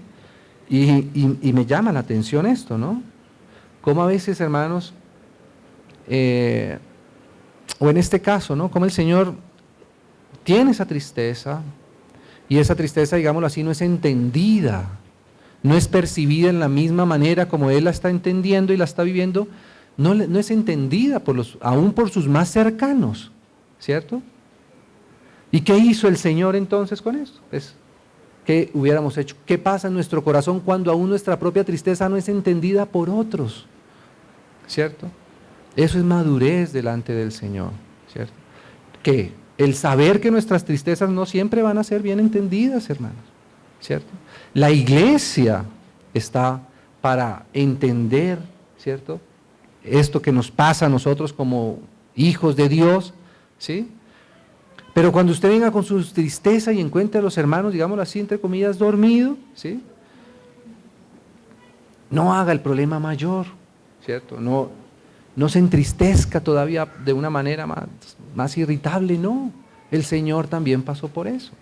Y me llama la atención esto, ¿no? Como a veces, hermanos, o en este caso, ¿no?, como el Señor tiene esa tristeza, y esa tristeza, digámoslo así, no es entendida, no es percibida en la misma manera como Él la está entendiendo y la está viviendo, no es entendida aún por sus más cercanos, ¿cierto? ¿Y qué hizo el Señor entonces con esto? ¿Qué hubiéramos hecho? ¿Qué pasa en nuestro corazón cuando aún nuestra propia tristeza no es entendida por otros? ¿Cierto? Eso es madurez delante del Señor, ¿cierto? Que el saber que nuestras tristezas no siempre van a ser bien entendidas, hermanos, ¿cierto? La iglesia está para entender, ¿cierto?, esto que nos pasa a nosotros como hijos de Dios, ¿sí? Pero cuando usted venga con su tristeza y encuentre a los hermanos, digámoslo así, entre comillas, dormidos, ¿sí?, no haga el problema mayor, ¿cierto? No se entristezca todavía de una manera más irritable, no. El Señor también pasó por eso,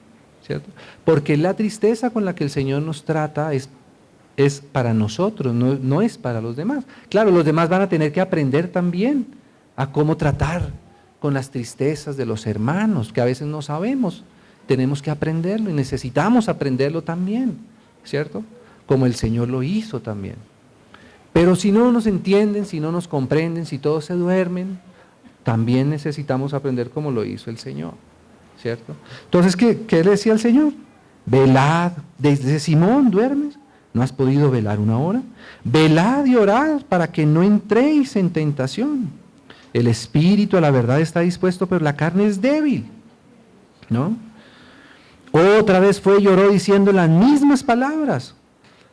¿cierto? Porque la tristeza con la que el Señor nos trata es para nosotros, no es para los demás. Claro, los demás van a tener que aprender también a cómo tratar con las tristezas de los hermanos, que a veces no sabemos. Tenemos que aprenderlo y necesitamos aprenderlo también, ¿cierto? Como el Señor lo hizo también. Pero si no nos entienden, si no nos comprenden, si todos se duermen, también necesitamos aprender como lo hizo el Señor, ¿cierto? Entonces, ¿qué le decía el Señor? Velad, desde Simón, ¿duermes? ¿No has podido velar una hora? Velad y orad para que no entréis en tentación. El espíritu a la verdad está dispuesto, pero la carne es débil, ¿no? Otra vez fue y lloró diciendo las mismas palabras.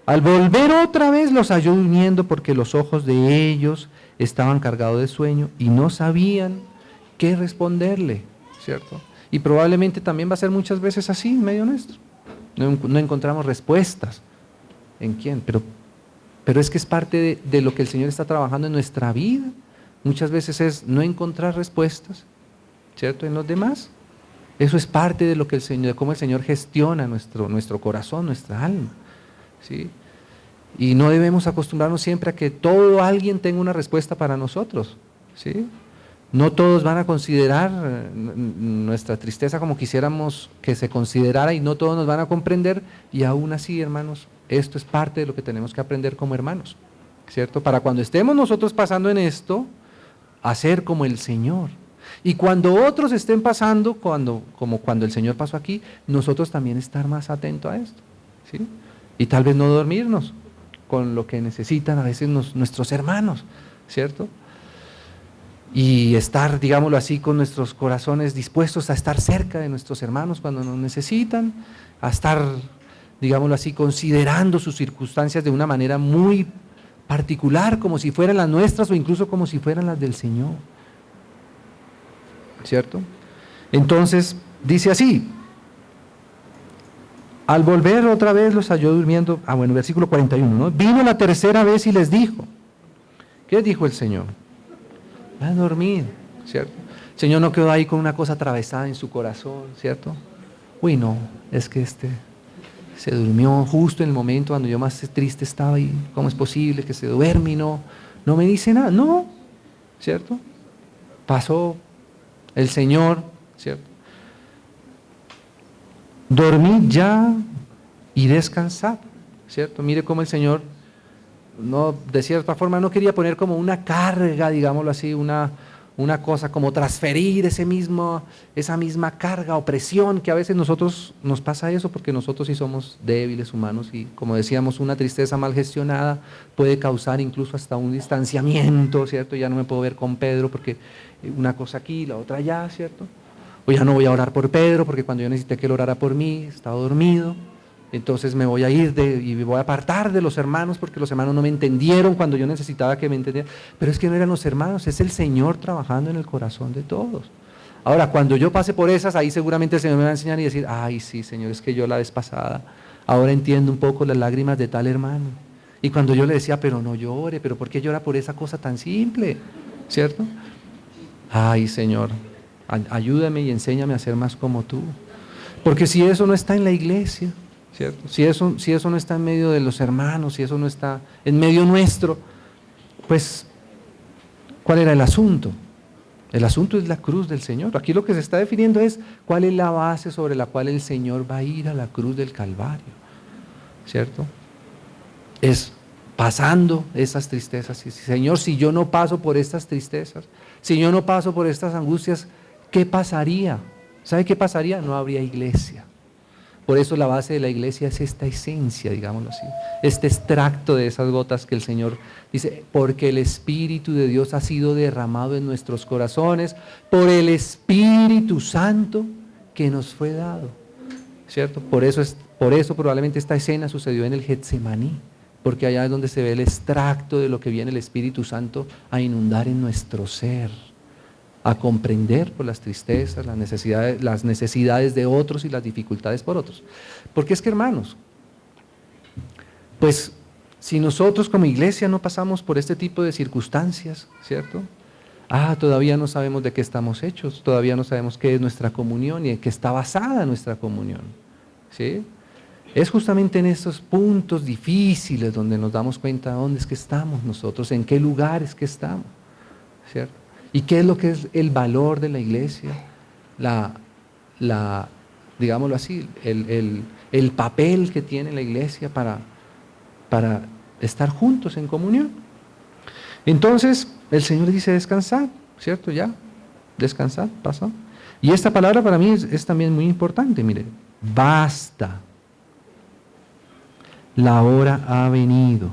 Al volver otra vez los halló durmiendo porque los ojos de ellos estaban cargados de sueño y no sabían qué responderle, ¿cierto? Y probablemente también va a ser muchas veces así en medio nuestro. No encontramos respuestas. ¿En quién? Pero es que es parte de lo que el Señor está trabajando en nuestra vida. Muchas veces es no encontrar respuestas, ¿cierto? En los demás. Eso es parte de lo que el Señor, de cómo el Señor gestiona nuestro corazón, nuestra alma, ¿sí? Y no debemos acostumbrarnos siempre a que todo alguien tenga una respuesta para nosotros, ¿sí? No todos van a considerar nuestra tristeza como quisiéramos que se considerara y no todos nos van a comprender, y aún así, hermanos, esto es parte de lo que tenemos que aprender como hermanos, ¿cierto? Para cuando estemos nosotros pasando en esto, hacer como el Señor. Y cuando otros estén pasando, como cuando el Señor pasó aquí, nosotros también estar más atentos a esto, ¿sí? Y tal vez no dormirnos con lo que necesitan a veces nuestros hermanos, ¿cierto? Y estar, digámoslo así, con nuestros corazones dispuestos a estar cerca de nuestros hermanos cuando nos necesitan, a estar, digámoslo así, considerando sus circunstancias de una manera muy particular, como si fueran las nuestras o incluso como si fueran las del Señor, ¿cierto? Entonces, dice así, al volver otra vez los halló durmiendo, versículo 41, ¿no? Vino la tercera vez y les dijo, ¿qué dijo el Señor? Va a dormir, ¿cierto? El Señor no quedó ahí con una cosa atravesada en su corazón, ¿cierto? Uy, no, es que se durmió justo en el momento cuando yo más triste estaba y ¿cómo es posible que se duerme y no me dice nada? No, ¿cierto? Pasó el Señor, ¿cierto? Dormid ya y descansad, ¿cierto? Mire cómo el Señor, no, de cierta forma no quería poner como una carga, digámoslo así, una cosa, como transferir esa misma carga o presión que a veces nosotros nos pasa eso, porque nosotros sí somos débiles humanos y como decíamos, una tristeza mal gestionada puede causar incluso hasta un distanciamiento, ¿cierto? Ya no me puedo ver con Pedro porque una cosa aquí, la otra allá, ¿cierto? O ya no voy a orar por Pedro porque cuando yo necesité que él orara por mí, estaba dormido. Entonces me voy a ir y me voy a apartar de los hermanos porque los hermanos no me entendieron cuando yo necesitaba que me entendieran. Pero es que no eran los hermanos, es el Señor trabajando en el corazón de todos. Ahora, cuando yo pase por esas, ahí seguramente el Señor me va a enseñar y decir, ay, sí, Señor, es que yo la vez pasada, ahora entiendo un poco las lágrimas de tal hermano. Y cuando yo le decía, pero no llore, pero ¿por qué llora por esa cosa tan simple? ¿Cierto? Ay, Señor, ayúdame y enséñame a ser más como tú. Porque si eso no está en la iglesia, ¿cierto? Si eso no está en medio de los hermanos, si eso no está en medio nuestro, pues, ¿cuál era el asunto? El asunto es la cruz del Señor. Aquí lo que se está definiendo es cuál es la base sobre la cual el Señor va a ir a la cruz del Calvario, ¿cierto? Es pasando esas tristezas. Señor, si yo no paso por estas tristezas, si yo no paso por estas angustias, ¿qué pasaría? ¿Sabe qué pasaría? No habría iglesia. Por eso la base de la iglesia es esta esencia, digámoslo así, este extracto de esas gotas que el Señor dice, porque el Espíritu de Dios ha sido derramado en nuestros corazones por el Espíritu Santo que nos fue dado, ¿cierto? Por eso probablemente esta escena sucedió en el Getsemaní, porque allá es donde se ve el extracto de lo que viene el Espíritu Santo a inundar en nuestro ser, a comprender por las tristezas, las necesidades de otros y las dificultades por otros. Porque es que, hermanos, pues si nosotros como iglesia no pasamos por este tipo de circunstancias, ¿cierto? Todavía no sabemos de qué estamos hechos, todavía no sabemos qué es nuestra comunión y en qué está basada nuestra comunión, ¿sí? Es justamente en estos puntos difíciles donde nos damos cuenta de dónde es que estamos nosotros, en qué lugares que estamos, ¿cierto? ¿Y qué es lo que es el valor de la iglesia? Digámoslo así, el papel que tiene la iglesia para estar juntos en comunión, Entonces, el Señor dice descansad, ¿cierto? Ya, descansad, pasó. Y esta palabra para mí es también muy importante, mire, basta. La hora ha venido.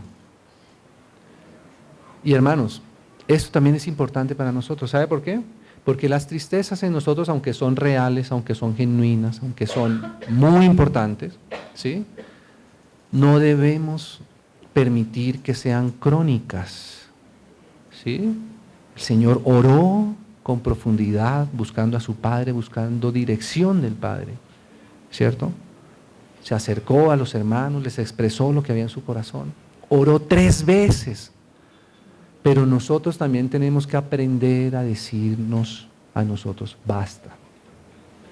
Y hermanos, esto también es importante para nosotros. ¿Sabe por qué? Porque las tristezas en nosotros, aunque son reales, aunque son genuinas, aunque son muy importantes, ¿sí?, no debemos permitir que sean crónicas, ¿sí? El Señor oró con profundidad, buscando a su Padre, buscando dirección del Padre, ¿cierto? Se acercó a los hermanos, les expresó lo que había en su corazón, oró 3 veces, pero nosotros también tenemos que aprender a decirnos a nosotros, basta,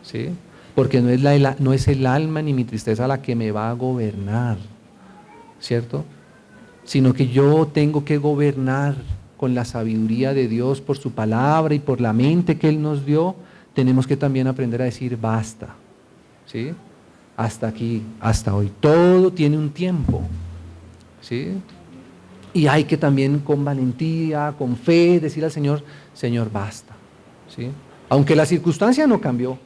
¿sí? Porque no es el alma ni mi tristeza la que me va a gobernar, ¿cierto? Sino que yo tengo que gobernar con la sabiduría de Dios por su palabra y por la mente que Él nos dio. Tenemos que también aprender a decir basta, ¿sí? Hasta aquí, hasta hoy. Todo tiene un tiempo, ¿sí? Y hay que también con valentía, con fe, decir al Señor, Señor, basta, ¿sí? Aunque la circunstancia no cambió,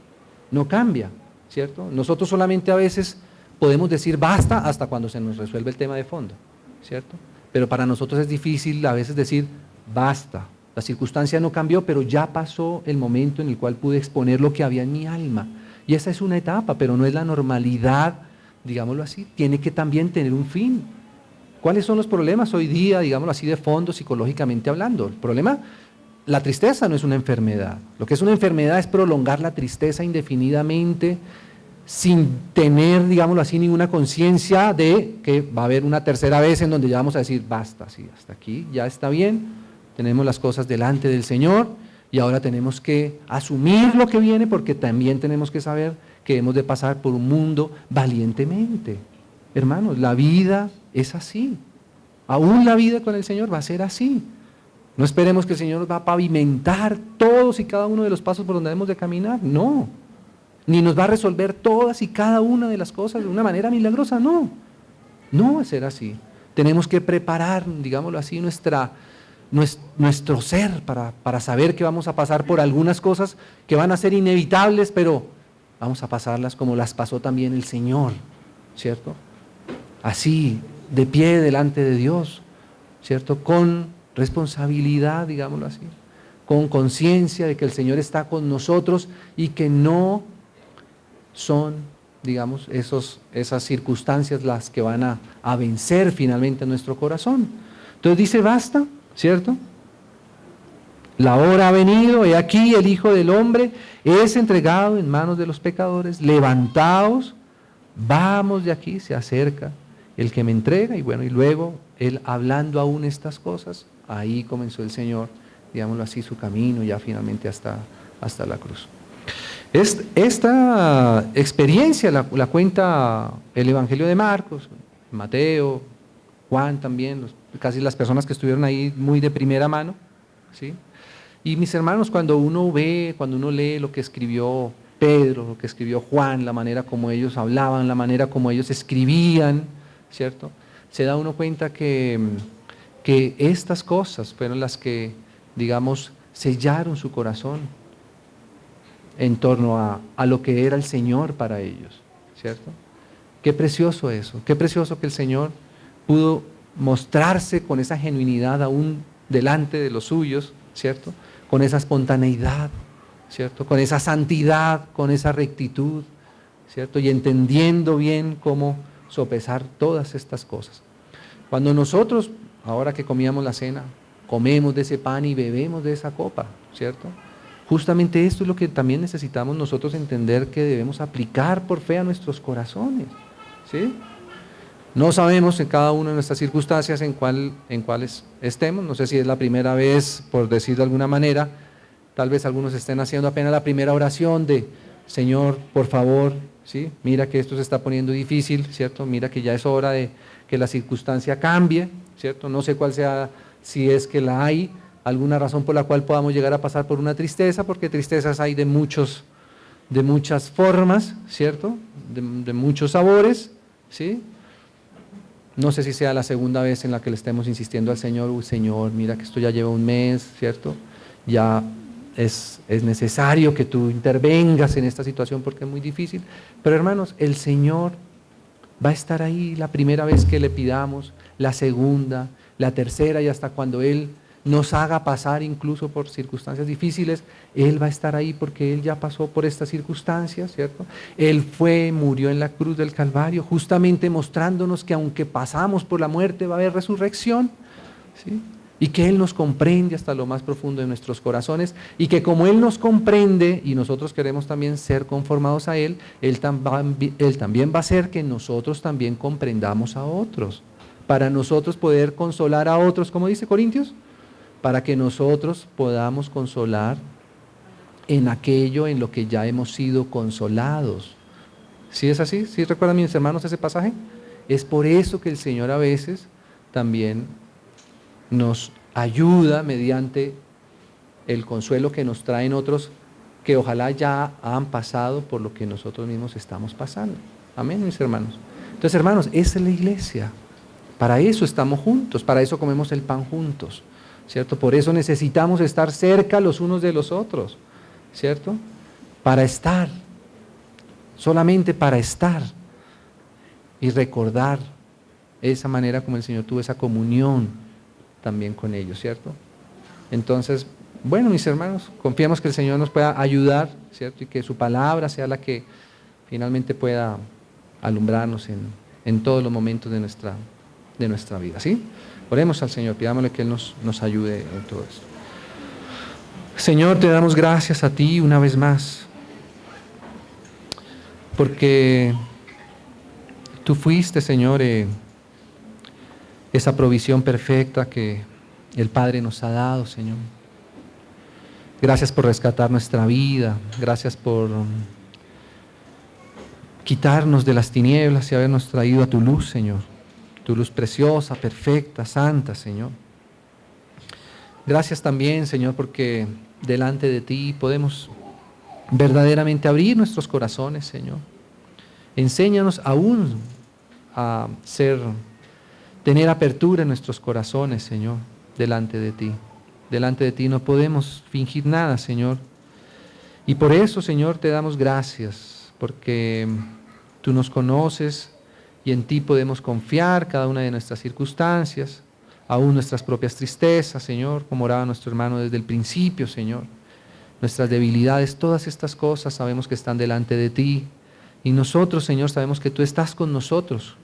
no cambia, ¿cierto? Nosotros solamente a veces podemos decir basta hasta cuando se nos resuelve el tema de fondo, ¿cierto? Pero para nosotros es difícil a veces decir basta. La circunstancia no cambió, pero ya pasó el momento en el cual pude exponer lo que había en mi alma. Y esa es una etapa, pero no es la normalidad, digámoslo así. Tiene que también tener un fin. ¿Cuáles son los problemas hoy día, digámoslo así, de fondo, psicológicamente hablando? El problema, la tristeza no es una enfermedad. Lo que es una enfermedad es prolongar la tristeza indefinidamente, sin tener, digámoslo así, ninguna conciencia de que va a haber una tercera vez en donde ya vamos a decir, basta, sí, hasta aquí, ya está bien, tenemos las cosas delante del Señor y ahora tenemos que asumir lo que viene, porque también tenemos que saber que hemos de pasar por un mundo valientemente. Hermanos, la vida es así, aún la vida con el Señor va a ser así. No esperemos que el Señor nos va a pavimentar todos y cada uno de los pasos por donde debemos de caminar, no. Ni nos va a resolver todas y cada una de las cosas de una manera milagrosa, no. No va a ser así. Tenemos que preparar, digámoslo así, nuestro ser para saber que vamos a pasar por algunas cosas que van a ser inevitables, pero vamos a pasarlas como las pasó también el Señor, ¿cierto? Así, de pie delante de Dios, ¿cierto? Con responsabilidad, digámoslo así, con conciencia de que el Señor está con nosotros y que no son, digamos, esas circunstancias las que van a vencer finalmente nuestro corazón. Entonces dice, basta, ¿cierto? La hora ha venido, he aquí el Hijo del Hombre es entregado en manos de los pecadores, levantaos, vamos de aquí, se acerca el que me entrega, y bueno, y luego él hablando aún estas cosas, ahí comenzó el Señor, digámoslo así, su camino ya finalmente hasta la cruz. Esta experiencia la cuenta el Evangelio de Marcos, Mateo, Juan también, casi las personas que estuvieron ahí muy de primera mano, ¿sí? Y mis hermanos, cuando uno lee lo que escribió Pedro, lo que escribió Juan, la manera como ellos hablaban, la manera como ellos escribían, ¿cierto? Se da uno cuenta que estas cosas fueron las que, digamos, sellaron su corazón en torno a lo que era el Señor para ellos, ¿cierto? Qué precioso eso, qué precioso que el Señor pudo mostrarse con esa genuinidad aún delante de los suyos, ¿cierto? Con esa espontaneidad, ¿cierto? Con esa santidad, con esa rectitud, ¿cierto? Y entendiendo bien cómo sopesar todas estas cosas. Cuando nosotros, ahora que comíamos la cena, comemos de ese pan y bebemos de esa copa, ¿cierto? Justamente esto es lo que también necesitamos nosotros entender, que debemos aplicar por fe a nuestros corazones, ¿sí? No sabemos en cada una de nuestras circunstancias en cuáles estemos. No sé si es la primera vez, por decir de alguna manera, tal vez algunos estén haciendo apenas la primera oración de Señor, por favor, ¿sí? Mira que esto se está poniendo difícil, ¿cierto? Mira que ya es hora de que la circunstancia cambie, ¿cierto? No sé cuál sea, si es que la hay, alguna razón por la cual podamos llegar a pasar por una tristeza, porque tristezas hay de muchas formas, ¿cierto? De muchos sabores, ¿sí? No sé si sea la segunda vez en la que le estemos insistiendo al Señor, uy, Señor, mira que esto ya lleva un mes, ¿cierto? Ya es necesario que tú intervengas en esta situación porque es muy difícil. Pero hermanos, el Señor va a estar ahí la primera vez que le pidamos, la segunda, la tercera y hasta cuando Él nos haga pasar incluso por circunstancias difíciles, Él va a estar ahí porque Él ya pasó por estas circunstancias, ¿cierto? Él murió en la cruz del Calvario, justamente mostrándonos que aunque pasamos por la muerte va a haber resurrección, ¿sí? Y que Él nos comprende hasta lo más profundo de nuestros corazones y que como Él nos comprende y nosotros queremos también ser conformados a Él, Él también va a hacer que nosotros también comprendamos a otros, para nosotros poder consolar a otros, como dice Corintios, para que nosotros podamos consolar en aquello en lo que ya hemos sido consolados. ¿Sí es así? ¿Sí recuerdan mis hermanos ese pasaje? Es por eso que el Señor a veces también nos ayuda mediante el consuelo que nos traen otros que ojalá ya han pasado por lo que nosotros mismos estamos pasando. Amén, mis hermanos. Entonces, hermanos, esa es la iglesia. Para eso estamos juntos, para eso comemos el pan juntos, ¿cierto? Por eso necesitamos estar cerca los unos de los otros, ¿cierto? Para estar, solamente para estar y recordar esa manera como el Señor tuvo esa comunión también con ellos, ¿cierto? Entonces, bueno, mis hermanos, confiamos que el Señor nos pueda ayudar, ¿cierto? Y que su palabra sea la que finalmente pueda alumbrarnos en todos los momentos de nuestra vida, ¿sí? Oremos al Señor, pidámosle que Él nos ayude en todo esto. Señor, te damos gracias a ti una vez más, porque tú fuiste, Señor, esa provisión perfecta que el Padre nos ha dado, Señor. Gracias por rescatar nuestra vida, gracias por quitarnos de las tinieblas y habernos traído a tu luz, Señor. Tu luz preciosa, perfecta, santa, Señor. Gracias también, Señor, porque delante de ti podemos verdaderamente abrir nuestros corazones, Señor. Enséñanos aún a tener apertura en nuestros corazones, Señor, delante de ti. Delante de ti no podemos fingir nada, Señor. Y por eso, Señor, te damos gracias, porque tú nos conoces y en ti podemos confiar cada una de nuestras circunstancias, aún nuestras propias tristezas, Señor, como oraba nuestro hermano desde el principio, Señor. Nuestras debilidades, todas estas cosas sabemos que están delante de ti. Y nosotros, Señor, sabemos que tú estás con nosotros,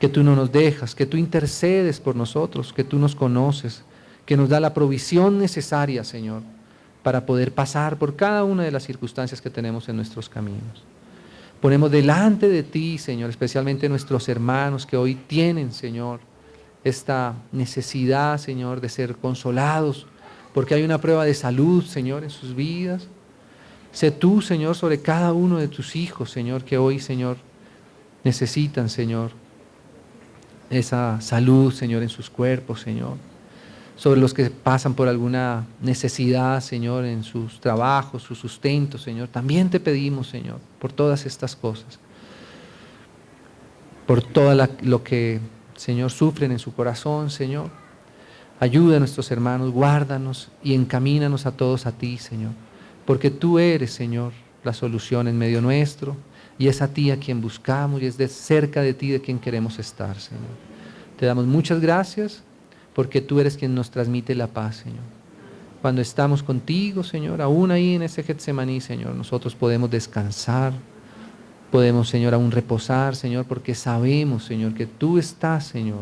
que tú no nos dejas, que tú intercedes por nosotros, que tú nos conoces, que nos da la provisión necesaria, Señor, para poder pasar por cada una de las circunstancias que tenemos en nuestros caminos. Ponemos delante de ti, Señor, especialmente nuestros hermanos que hoy tienen, Señor, esta necesidad, Señor, de ser consolados, porque hay una prueba de salud, Señor, en sus vidas. Sé tú, Señor, sobre cada uno de tus hijos, Señor, que hoy, Señor, necesitan, Señor, esa salud, Señor, en sus cuerpos, Señor. Sobre los que pasan por alguna necesidad, Señor, en sus trabajos, su sustento, Señor. También te pedimos, Señor, por todas estas cosas, por todo lo que, Señor, sufren en su corazón, Señor. Ayuda a nuestros hermanos, guárdanos y encamínanos a todos a ti, Señor. Porque tú eres, Señor, la solución en medio nuestro, y es a ti a quien buscamos, y es de cerca de ti de quien queremos estar, Señor. Te damos muchas gracias, porque tú eres quien nos transmite la paz, Señor. Cuando estamos contigo, Señor, aún ahí en ese Getsemaní, Señor, nosotros podemos descansar, podemos, Señor, aún reposar, Señor, porque sabemos, Señor, que tú estás, Señor,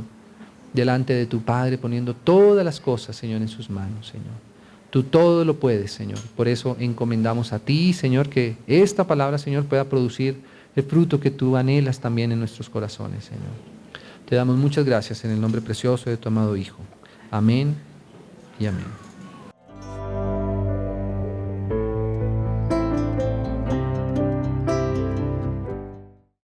delante de tu Padre, poniendo todas las cosas, Señor, en sus manos, Señor. Tú todo lo puedes, Señor. Por eso encomendamos a ti, Señor, que esta palabra, Señor, pueda producir el fruto que tú anhelas también en nuestros corazones, Señor. Te damos muchas gracias en el nombre precioso de tu amado Hijo. Amén y amén.